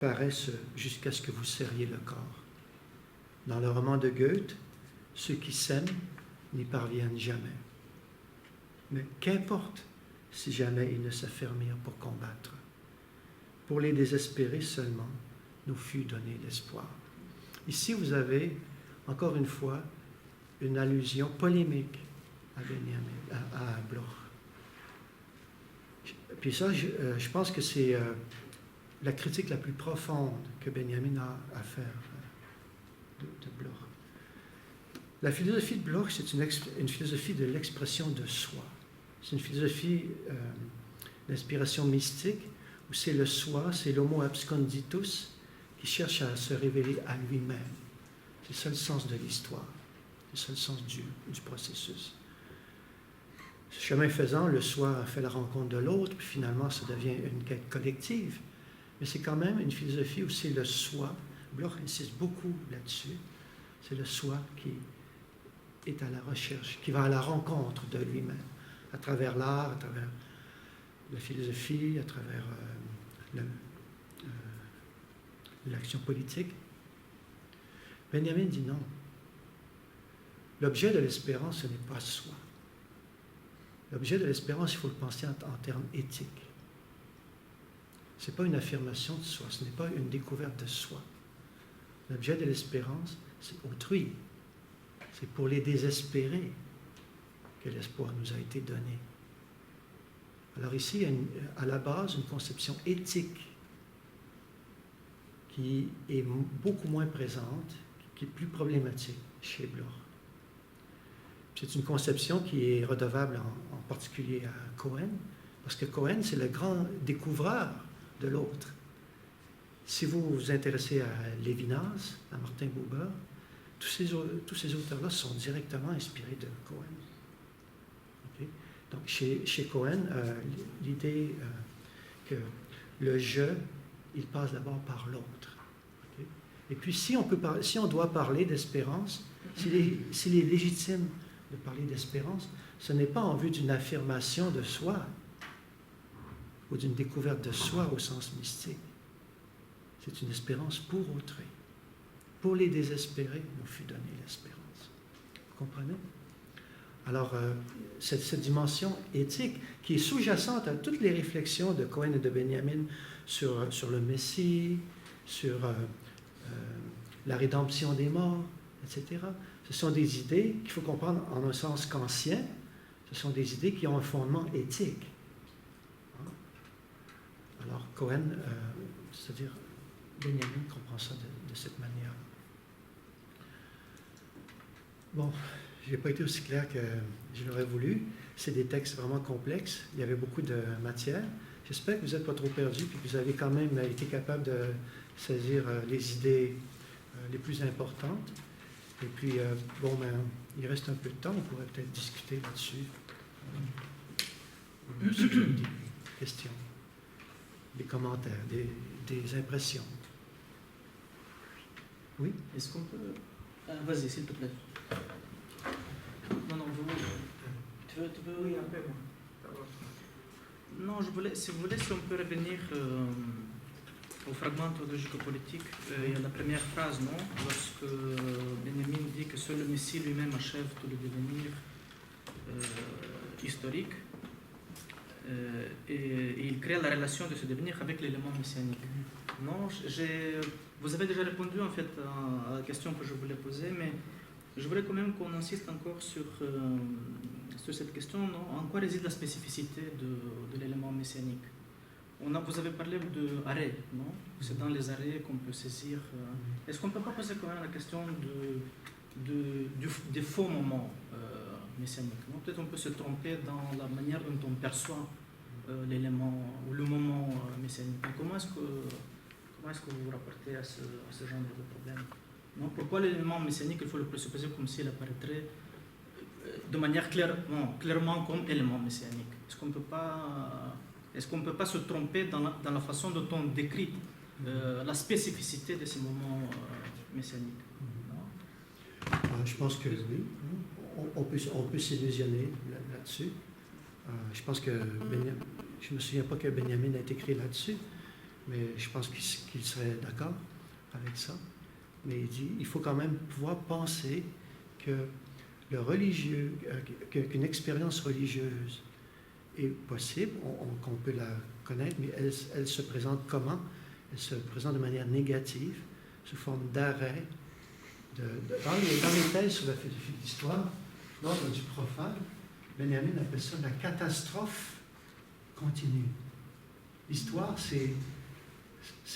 paraissent jusqu'à ce que vous serriez le corps. Dans le roman de Goethe, ceux qui s'aiment n'y parviennent jamais. Mais qu'importe si jamais ils ne s'affermirent pour combattre. Pour les désespérés seulement, nous fut donné l'espoir. Ici, vous avez, encore une fois, une allusion polémique à Benjamin, à Bloch. Puis ça, je pense que c'est la critique la plus profonde que Benjamin a à faire de Bloch. La philosophie de Bloch, c'est une philosophie de l'expression de soi. C'est une philosophie d'inspiration mystique où c'est le soi, c'est l'homo absconditus qui cherche à se révéler à lui-même. C'est ça le sens de l'histoire. C'est ça le sens du processus. Ce chemin faisant, le soi fait la rencontre de l'autre, puis finalement, ça devient une quête collective. Mais c'est quand même une philosophie où c'est le soi. Bloch insiste beaucoup là-dessus. C'est le soi qui est à la recherche, qui va à la rencontre de lui-même, à travers l'art, à travers la philosophie, à travers l'action politique. Benjamin dit non. L'objet de l'espérance, ce n'est pas soi. L'objet de l'espérance, il faut le penser en termes éthiques. Ce n'est pas une affirmation de soi, ce n'est pas une découverte de soi. L'objet de l'espérance, c'est autrui. C'est pour les désespérés que l'espoir nous a été donné. Alors ici, il y a à la base une conception éthique qui est beaucoup moins présente, qui est plus problématique chez Bloch. C'est une conception qui est redevable en particulier à Cohen, parce que Cohen, c'est le grand découvreur de l'autre. Si vous vous intéressez à Lévinas, à Martin Buber, tous ces auteurs-là sont directement inspirés de Cohen. Okay? Donc, chez Cohen, l'idée que le je, il passe d'abord par l'autre. Okay? Et puis, si on doit parler d'espérance, s'il est légitime de parler d'espérance, ce n'est pas en vue d'une affirmation de soi ou d'une découverte de soi au sens mystique. C'est une espérance pour autrui. Pour les désespérés, nous fut donnée l'espérance. Vous comprenez? Alors, cette dimension éthique qui est sous-jacente à toutes les réflexions de Cohen et de Benjamin sur le Messie, sur la rédemption des morts, etc., ce sont des idées qu'il faut comprendre en un sens kantien. Ce sont des idées qui ont un fondement éthique. Alors, Cohen, c'est-à-dire Benjamin, comprend ça de cette manière. Bon, je n'ai pas été aussi clair que je l'aurais voulu. C'est des textes vraiment complexes. Il y avait beaucoup de matière. J'espère que vous n'êtes pas trop perdus et que vous avez quand même été capable de saisir les idées les plus importantes. Et puis, il reste un peu de temps. On pourrait peut-être discuter là-dessus. Si vous avez des questions, des commentaires, des impressions. Oui? Est-ce qu'on peut... vas-y, s'il te plaît. Non, tu veux... Oui, un peu. Non, si vous voulez, si on peut revenir au fragment théologico-politique, il y a la première phrase, non? Lorsque Benjamin dit que seul le Messie lui-même achève tout le devenir historique, et il crée la relation de ce devenir avec l'élément messianique. Non, vous avez déjà répondu en fait à la question que je voulais poser, mais je voudrais quand même qu'on insiste encore sur cette question. Non, en quoi réside la spécificité de l'élément messianique? Vous avez parlé d'arrêt, non? C'est dans les arrêts qu'on peut saisir. Est-ce qu'on ne peut pas poser quand même la question des faux moments messianiques, non? Peut-être on peut se tromper dans la manière dont on perçoit l'élément ou le moment messianique. Comment est-ce que vous vous rapportez à ce genre de problème? Non? Pourquoi l'élément messianique, il faut le présupposer comme s'il apparaîtrait de manière clairement comme élément messianique? Est-ce qu'on ne peut pas se tromper dans la façon dont on décrit la spécificité de ces moments messianiques? Je pense que oui. On peut s'illusionner là-dessus. Je pense que je ne me souviens pas que Benjamin a été écrit là-dessus. mais je pense qu'il serait d'accord avec ça. Mais il dit, il faut quand même pouvoir penser que le religieux, qu'une expérience religieuse est possible, qu'on peut la connaître, mais elle se présente comment? Elle se présente de manière négative, sous forme d'arrêt. Dans les thèses sur la philosophie de l'histoire, l'ordre du profane, Benjamin appelle ça la catastrophe continue. L'histoire, c'est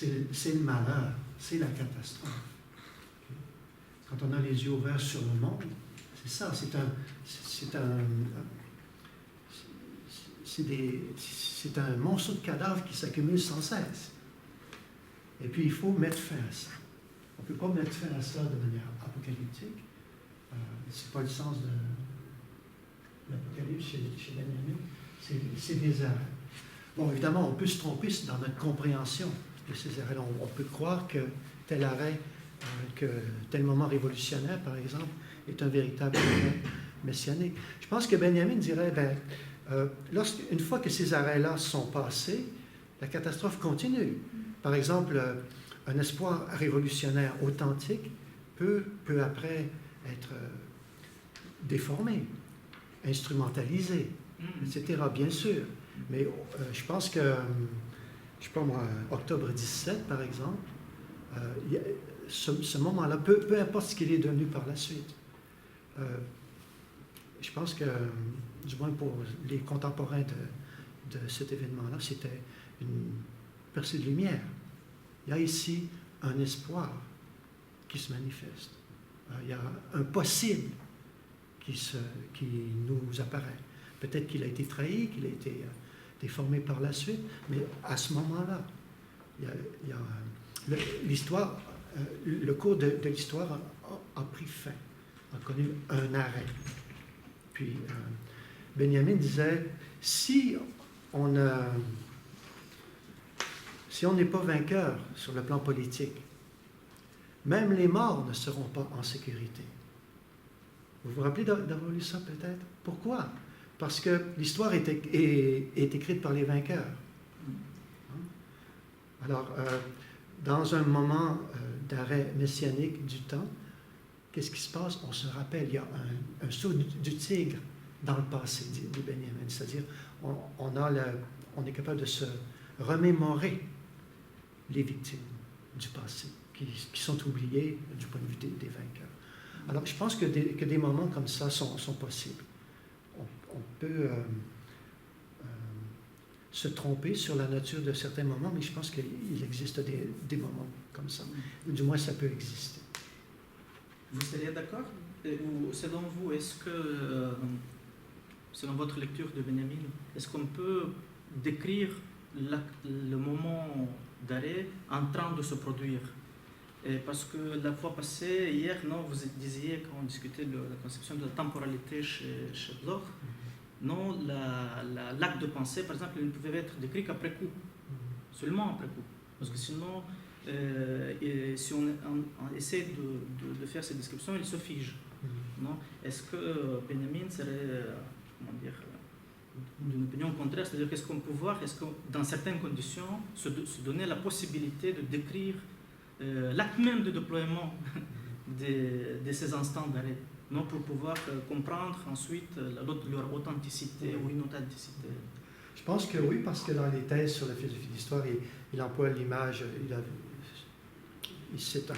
le malheur, c'est la catastrophe. Quand on a les yeux ouverts sur le monde, c'est ça, c'est un monceau de cadavres qui s'accumule sans cesse. Et puis, il faut mettre fin à ça. On ne peut pas mettre fin à ça de manière apocalyptique. Ce n'est pas le sens de l'Apocalypse chez Benjamin. C'est des arrêts. Bon, évidemment, on peut se tromper dans notre compréhension de ces arrêts. On peut croire que tel arrêt, que tel moment révolutionnaire, par exemple, est un véritable arrêt messianique. Je pense que Benjamin dirait, une fois que ces arrêts-là sont passés, la catastrophe continue. Par exemple, un espoir révolutionnaire authentique peut peu après être déformé, instrumentalisé, etc., bien sûr. Mais je pense que, je ne sais pas moi, octobre 17, par exemple, ce moment-là, peu importe ce qu'il est devenu par la suite, je pense que, du moins pour les contemporains de cet événement-là, c'était une percée de lumière. Il y a ici un espoir qui se manifeste. Il y a un possible qui nous apparaît. Peut-être qu'il a été trahi, qu'il a été déformé par la suite, mais à ce moment-là, l'histoire, le cours de l'histoire a pris fin, a connu un arrêt. Puis, Benjamin disait, si on n'est pas vainqueur sur le plan politique, même les morts ne seront pas en sécurité. Vous vous rappelez d'avoir lu ça peut-être? Pourquoi? Parce que l'histoire est écrite par les vainqueurs. Alors, dans un moment d'arrêt messianique du temps, qu'est-ce qui se passe? On se rappelle, il y a un saut du tigre dans le passé, dit Benjamin. C'est-à-dire, on est capable de se remémorer les victimes du passé, qui sont oubliées du point de vue des vainqueurs. Alors, je pense que des moments comme ça sont possibles. On peut se tromper sur la nature de certains moments, mais je pense qu'il existe des moments comme ça. Ou du moins, ça peut exister. Vous seriez d'accord? Ou selon vous, est-ce que, selon votre lecture de Benjamin, est-ce qu'on peut décrire le moment d'arrêt en train de se produire? Parce que la fois passée, hier, non, vous disiez, quand on discutait de la conception de la temporalité chez Bloch, non, l'acte de pensée, par exemple, il ne pouvait être décrit qu'après coup, seulement après coup. Parce que sinon, si on essaie de faire ces descriptions, il se fige. Non? Est-ce que Benjamin serait, comment dire, d'une opinion contraire? C'est-à-dire qu'est-ce qu'on peut voir? Est-ce que dans certaines conditions, se donner la possibilité de décrire l'acte même de déploiement de ces instants d'arrêt, non, pour pouvoir comprendre ensuite leur authenticité ou inauthenticité? Je pense que oui, parce que dans les thèses sur la philosophie de l'histoire, il emploie l'image, il cite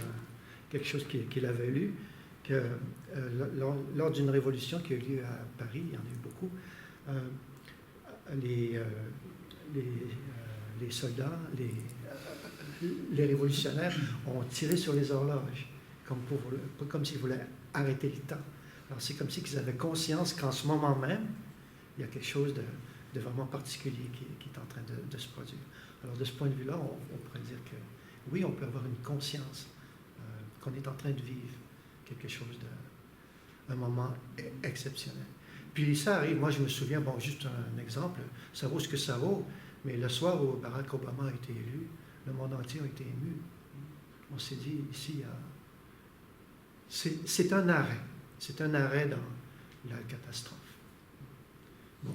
quelque chose qu'il avait lu, que lors d'une révolution qui a eu lieu à Paris, il y en a eu beaucoup, les soldats, les révolutionnaires ont tiré sur les horloges, comme s'ils voulaient arrêter le temps. Alors c'est comme si ils avaient conscience qu'en ce moment même, il y a quelque chose de vraiment particulier qui est en train de se produire. Alors de ce point de vue-là, on pourrait dire que oui, on peut avoir une conscience qu'on est en train de vivre quelque chose un moment exceptionnel. Puis ça arrive, moi je me souviens, bon, juste un exemple, ça vaut ce que ça vaut, mais le soir où Barack Obama a été élu, le monde entier a été ému. On s'est dit, ici, c'est un arrêt. C'est un arrêt dans la catastrophe. Bon,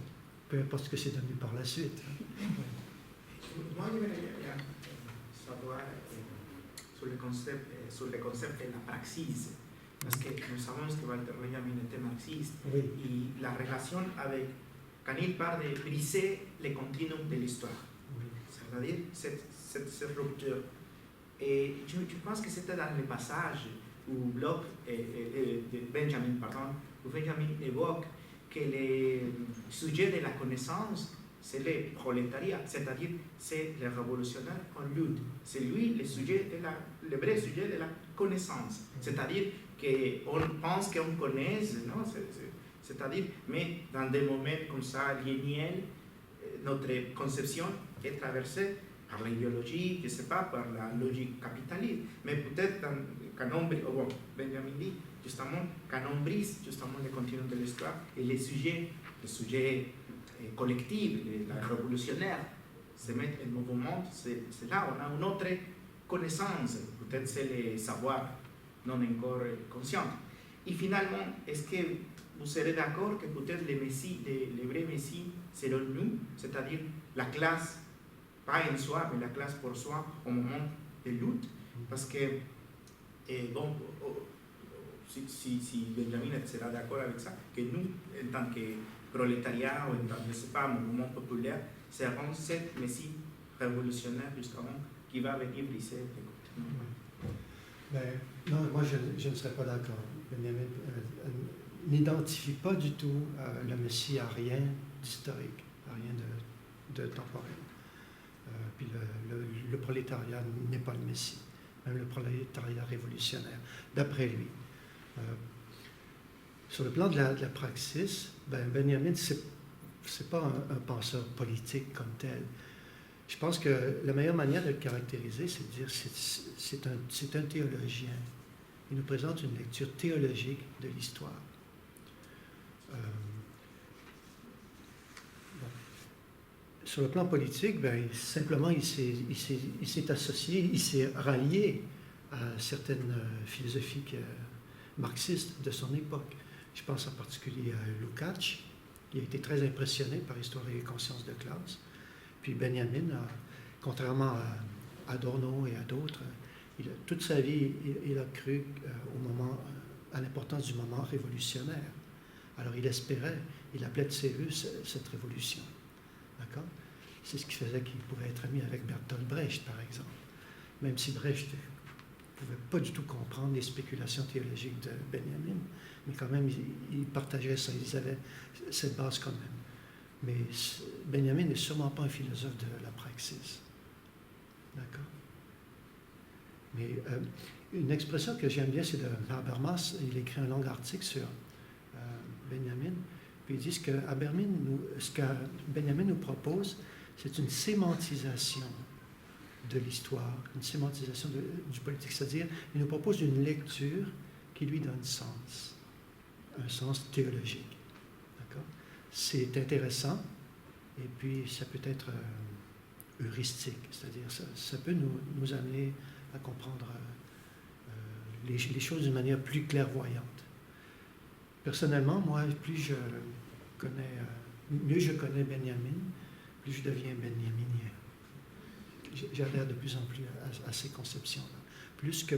peu importe ce que c'est devenu par la suite. Moi, savoir sur le concept de la praxis. Parce que nous savons que Walter Benjamin était marxiste. Oui. Et la relation avec, quand il parle de briser le continuum de l'histoire, Oui. c'est-à-dire cette rupture. Et je pense que c'était dans le passage où Bloch où Benjamin évoque que le sujet de la connaissance, c'est le prolétariat, c'est-à-dire c'est le révolutionnaire en lutte. C'est lui le vrai sujet de la connaissance. C'est-à-dire qu'on pense qu'on connaît, non? C'est-à-dire, mais dans des moments comme ça, linéaires, notre conception est traversée par l'idéologie, je ne sais pas, par la logique capitaliste. Mais peut-être Benjamin dit, justement, quand on brise justement le continuum de l'histoire et les sujets collectifs, les révolutionnaires, se mettent en mouvement, c'est là on a une autre connaissance, peut-être c'est le savoir non encore conscient. Et finalement, est-ce que vous serez d'accord que peut-être le vrai Messie, selon nous, c'est-à-dire la classe, pas en soi, mais la classe pour soi, au moment de lutte, parce que, si Benjamin sera d'accord avec ça, que nous, en tant que prolétariat ou en tant que, je sais pas, mouvement populaire, serons cette Messie révolutionnaire, justement, qui va venir briser le continent. Non, moi je ne serais pas d'accord. Benjamin n'identifie pas du tout le Messie à rien d'historique, à rien de temporel. Puis le prolétariat n'est pas le Messie, même le prolétariat révolutionnaire, d'après lui. Sur le plan de la praxis, Benjamin, c'est pas un penseur politique comme tel. Je pense que la meilleure manière de le caractériser, c'est de dire c'est un théologien. Il nous présente une lecture théologique de l'histoire. Sur le plan politique, simplement, il s'est associé, il s'est rallié à certaines philosophies marxistes de son époque. Je pense en particulier à Lukács, qui a été très impressionné par Histoire et conscience de classe. Puis Benjamin, contrairement à Adorno et à d'autres, toute sa vie, il a cru à l'importance du moment révolutionnaire. Alors il espérait, il appelait de ses voeux cette révolution. D'accord? C'est ce qui faisait qu'il pouvait être ami avec Bertolt Brecht, par exemple. Même si Brecht ne pouvait pas du tout comprendre les spéculations théologiques de Benjamin, mais quand même, il partageait ça, ils avaient cette base commune. Mais Benjamin n'est sûrement pas un philosophe de la praxis. D'accord? Mais une expression que j'aime bien, c'est de Habermas. Il écrit un long article sur Benjamin. Puis il dit ce que Benjamin nous propose, c'est une sémantisation de l'histoire, une sémantisation du politique. C'est-à-dire, il nous propose une lecture qui lui donne sens, un sens théologique. D'accord? C'est intéressant, et puis ça peut être heuristique, c'est-à-dire ça peut nous amener à comprendre les choses d'une manière plus clairvoyante. Personnellement, moi, mieux je connais Benjamin, plus je deviens benjaminien. J'adhère de plus en plus à ces conceptions-là, plus que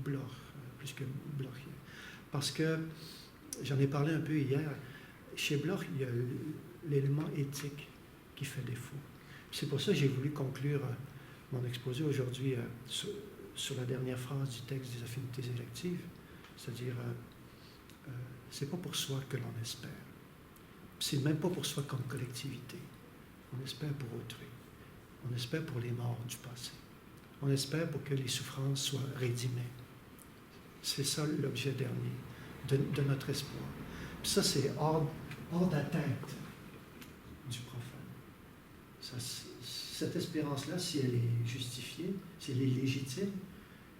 Blochien. Parce que, j'en ai parlé un peu hier, chez Bloch, il y a l'élément éthique qui fait défaut. C'est pour ça que j'ai voulu conclure mon exposé aujourd'hui sur la dernière phrase du texte des affinités électives, c'est-à-dire c'est pas pour soi que l'on espère. C'est même pas pour soi comme collectivité. On espère pour autrui. On espère pour les morts du passé. On espère pour que les souffrances soient rédimées. C'est ça l'objet dernier de notre espoir. Puis ça, c'est hors d'atteinte du profane. Cette espérance-là, si elle est justifiée, si elle est légitime,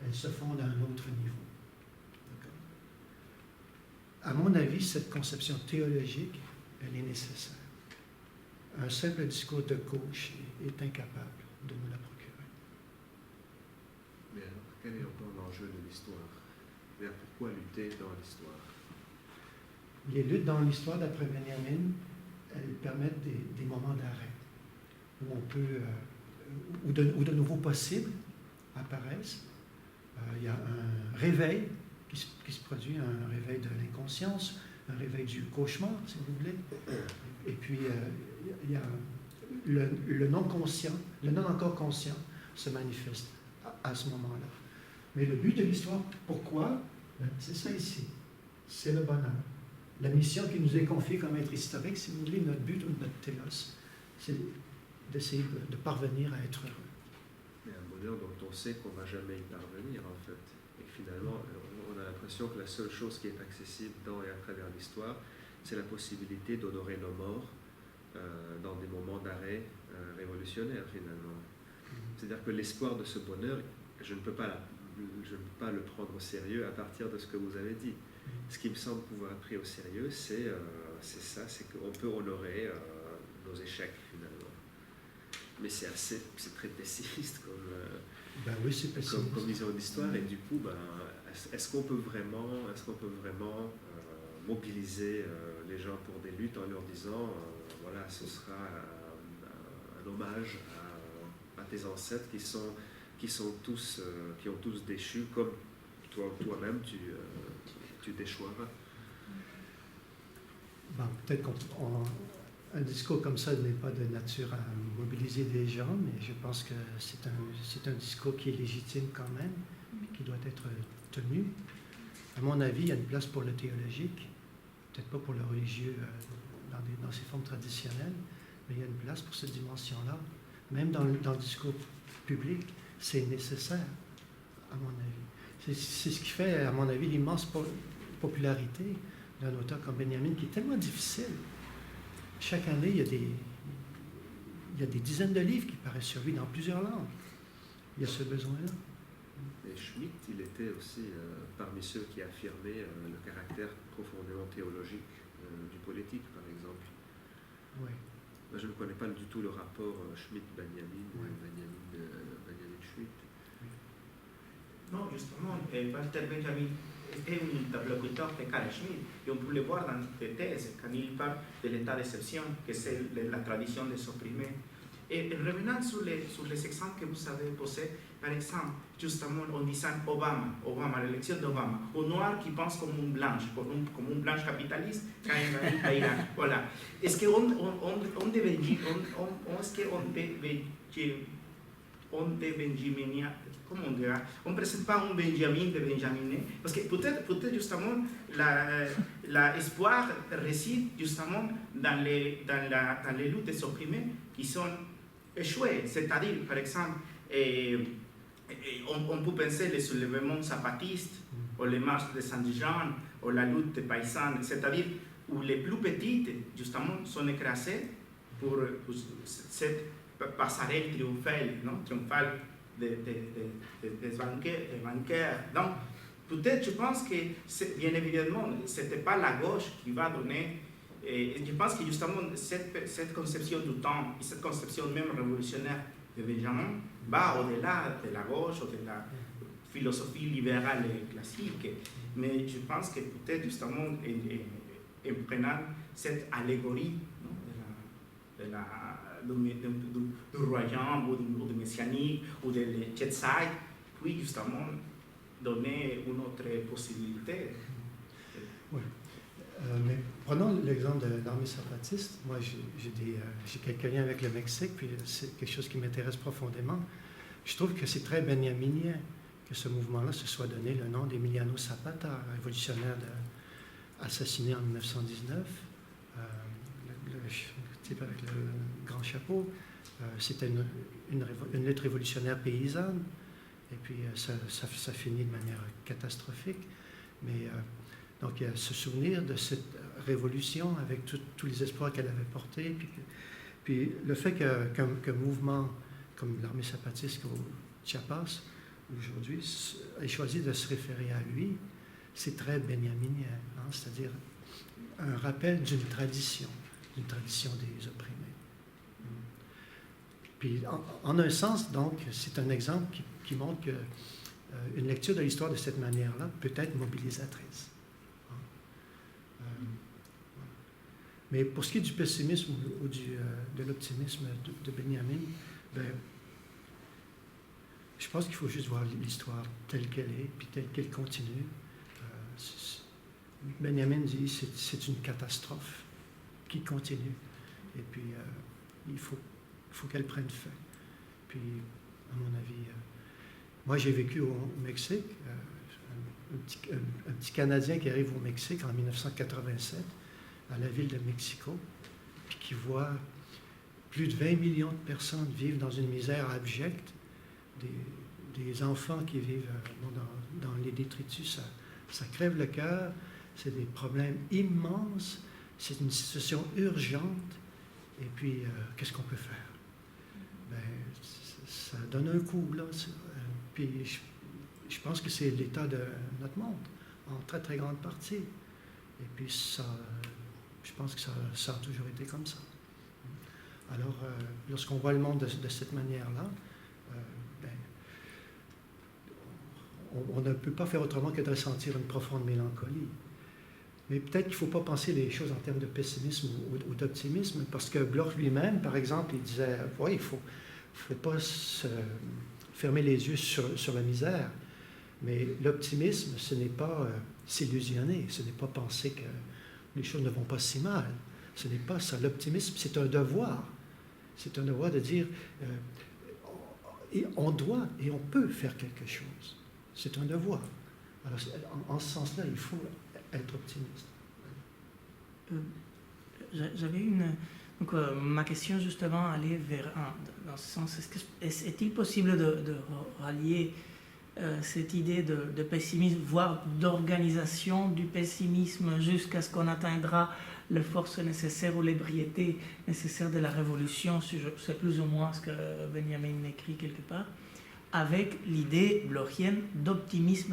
elle se fonde à un autre niveau. À mon avis, cette conception théologique, elle est nécessaire. Un simple discours de gauche est incapable de nous la procurer. Mais alors, quel est encore l'enjeu de l'histoire? Pourquoi lutter dans l'histoire? Les luttes dans l'histoire, d'après Benjamin, elles permettent des moments d'arrêt, où on peut où de nouveaux possibles apparaissent. Il y a un réveil qui se produit, un réveil de l'inconscience, un réveil du cauchemar, si vous voulez. Et puis, il y a le non-conscient, le non encore conscient se manifeste à ce moment-là. Mais le but de l'histoire, pourquoi? C'est ça ici. C'est le bonheur. La mission qui nous est confiée comme être historique, si vous voulez, notre but ou notre télos, c'est d'essayer de parvenir à être heureux. Mais un bonheur dont on sait qu'on ne va jamais y parvenir, en fait. Et finalement, on a l'impression que la seule chose qui est accessible dans et à travers l'histoire, c'est la possibilité d'honorer nos morts dans des moments d'arrêt révolutionnaires, finalement. C'est-à-dire que l'espoir de ce bonheur, je ne peux pas le prendre au sérieux à partir de ce que vous avez dit. Ce qui me semble pouvoir être pris au sérieux, c'est ça, c'est qu'on peut honorer nos échecs, finalement. Mais c'est très pessimiste Oui, c'est pessimiste. comme vision d'histoire. Et du coup, est-ce qu'on peut vraiment mobiliser les gens pour des luttes en leur disant voilà, ce sera un hommage à tes ancêtres qui ont tous déchu, comme toi-même tu déchoiras. Peut-être qu'un discours comme ça n'est pas de nature à mobiliser des gens, mais je pense que c'est un discours qui est légitime quand même, qui doit être tenu. À mon avis, il y a une place pour le théologique, peut-être pas pour le religieux dans ses formes traditionnelles, mais il y a une place pour cette dimension-là. Même dans le discours public, c'est nécessaire, à mon avis. C'est ce qui fait, à mon avis, l'immense popularité d'un auteur comme Benjamin, qui est tellement difficile. Chaque année, il y a des dizaines de livres qui paraissent sur lui dans plusieurs langues. Il y a ce besoin-là. Et Schmitt, il était aussi parmi ceux qui affirmaient le caractère profondément théologique du politique, par exemple. Oui. Moi, je ne connais pas du tout le rapport Schmitt-Benjamin, Oui. Benjamin-Schmitt. Non, justement, Walter Benjamin était un interlocuteur de Carl Schmitt, et on peut le voir dans des thèses, quand il parle de l'état d'exception, que c'est la tradition des opprimés. Et revenant sur les exemples que vous avez posés, par exemple, justement, en disant Obama, l'élection d'Obama, au noir qui pense comme une blanche, comme une blanche capitaliste, quand il va Iran. Voilà. Est-ce qu'on comment on dira, on ne présente pas un Benjamin de Benjaminet, parce que peut-être justement l'espoir réside justement dans les luttes des opprimés qui sont échouées. C'est-à-dire, par exemple, on peut penser les soulèvements zapatistes, ou les marches de Saint-Jean, ou la lutte des paysans, c'est-à-dire où les plus petites, justement, sont écrasées pour cette passerelle triomphale des banquiers. Donc, peut-être, je pense que, bien évidemment, ce n'était pas la gauche qui va donner. Et je pense que justement, cette conception du temps, et cette conception même révolutionnaire de Benjamin, va au-delà de la gauche ou de la philosophie libérale et classique. Mais je pense que peut-être, justement, en prenant cette allégorie du royaume ou du messianique ou de jet set, puis justement donner une autre possibilité. Oui. Mais prenons l'exemple de l'armée zapatiste. Moi, j'ai quelques liens avec le Mexique, puis c'est quelque chose qui m'intéresse profondément. Je trouve que c'est très benjaminien que ce mouvement-là se soit donné le nom d'Emiliano Zapata, révolutionnaire assassiné en 1919. Le type avec le grand chapeau. C'était une lutte révolutionnaire paysanne. Et puis, ça finit de manière catastrophique. Mais donc, il y a ce souvenir de cette révolution avec tous les espoirs qu'elle avait portés. Puis le fait qu'un mouvement comme l'armée zapatiste au Chiapas, aujourd'hui, ait choisi de se référer à lui, c'est très benjaminien, hein? C'est-à-dire un rappel d'une tradition des opprimés. Puis, en un sens, donc, c'est un exemple qui montre qu'une lecture de l'histoire de cette manière-là peut être mobilisatrice. Mais pour ce qui est du pessimisme ou de l'optimisme de Benjamin, Je pense qu'il faut juste voir l'histoire telle qu'elle est, puis telle qu'elle continue. Benjamin dit que c'est une catastrophe qui continue. Et puis, il faut qu'elle prenne fin. Puis, à mon avis, moi j'ai vécu au Mexique, un petit Canadien qui arrive au Mexique en 1987, à la ville de Mexico, puis qui voit plus de 20 millions de personnes vivre dans une misère abjecte, des enfants qui vivent dans les détritus, ça crève le cœur, c'est des problèmes immenses, c'est une situation urgente, et puis qu'est-ce qu'on peut faire? Ben, ça donne un coup, là. Puis je pense que c'est l'état de notre monde, en très, très grande partie. Et puis ça, je pense que ça a toujours été comme ça. Alors, lorsqu'on voit le monde de cette manière-là, on ne peut pas faire autrement que de ressentir une profonde mélancolie. Mais peut-être qu'il ne faut pas penser les choses en termes de pessimisme ou d'optimisme, parce que Bloch lui-même, par exemple, il disait, oui, il ne faut pas se fermer les yeux sur la misère, mais l'optimisme, ce n'est pas s'illusionner, ce n'est pas penser que les choses ne vont pas si mal. Ce n'est pas ça. L'optimisme, c'est un devoir. C'est un devoir de dire, on doit et on peut faire quelque chose. C'est un devoir. Alors, en ce sens-là, il faut être optimiste. J'avais donc, ma question justement allait dans ce sens. Est-il possible de rallier cette idée de pessimisme, voire d'organisation du pessimisme jusqu'à ce qu'on atteindra les forces nécessaires ou l'ébriété nécessaire de la révolution, c'est plus ou moins ce que Benjamin écrit quelque part, avec l'idée blochienne d'optimisme